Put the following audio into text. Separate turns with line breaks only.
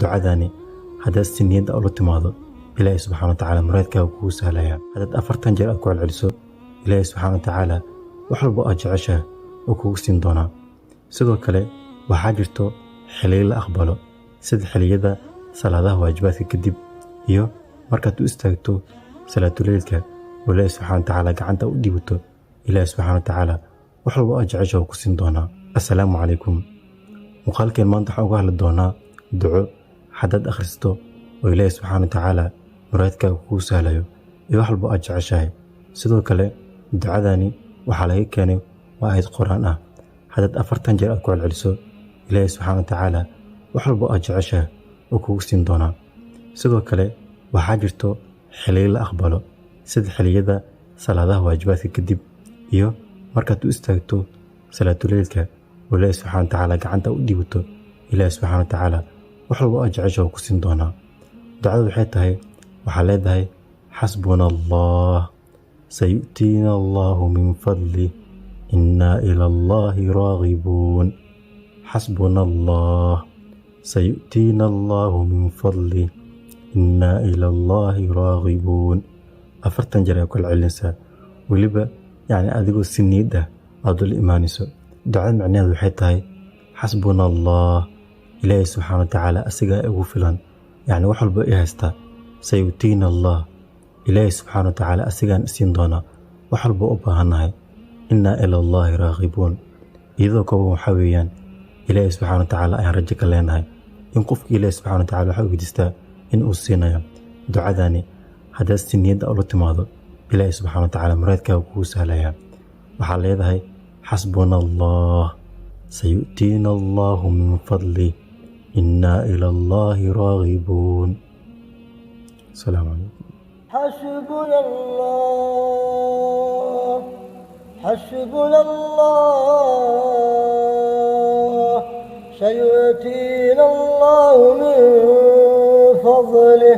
ducadani haddaad si niyad ula timaado ilaahay subxaana watacaala muraadkaaga kugu sahlaya. haddaad 40 jeer aad ku celceliso ilaahay subxaana watacaala wax walba aad jeceshahay oo kugu siin doonaa. sidoo kale waxaa jirto xilliyo la aqbalo sida xilliyada salaadaha waajibaadka kadib iyo markaad u istaagto salaatuleylka oo ilaahay subxaana watacaala gacanta u dhiibato ilaahay subxaana watacaala wax walba aad jeceshahay oo ku siin doonaa. assalaamu calaykum. muuqaalkeen maanta waxaan uga hadli doonaa duco haddaad akhristo oo ilaahay subxaana watacaala muraadkaaga kugu sahlayo iyo wax walba aad jeceshahay. sidoo kale ducadani waxaa laga keenay waa aayad quraan ah. haddaad 40 jeer aad ku celceliso ilaahay subxaana watacaala wax walba aad jeceshahay oo kugu siin doonaa. sidoo kale waxaa jirto xilliyo la aqbalo sida xilliyada salaadaha waajibaadka kadib iyo markaad u istaagto salaatuleylka oo ilaahay subxaana watacaala gacanta u dhiibato ilaahay subxaana watacaala wax walba aad jeceshahay oo ku siin doonaa. ducadu waxay tahay waxaa leedahay xasbuna allah sayu'tiina allahu min fadlih innaa ila allahi raagibuun. xasbuna allah sayu'tiina allahu min fadlih innaa ila allahi raagibuun. 40 jeer aad ku celcelinaysaa weliba adigoo si niyad ah aad ula imaanayso. ducada macnaheedu waxay tahay xasbuna allah ilaahay subxaana watacaala asigaa ugu filan wax walba i haystaa. sayu'tiina allah ilaahay subxaana watacaala asigaan isiin doonaa wax walba u baahannahay. innaa ila allahi raagibuun iyadoo kooban waxaa weeyaan ilaahay subxaana watacaala ayaan rajo ka leenahay in qofka ilaahay subxaana watacaala waxaa weydiistaa in uu siinayo. ducadani haddaad si niyadda ula timaado ilaahay subxaana watacaala muraadkaaga kugu sahlaya. waxaa leedahay xasbuna allah sayu'tiina allahu min fadlih innaa ila allahi raagibuun. asalaamu calaykum.
حسبنا الله حسبنا الله سيؤتينا الله من فضله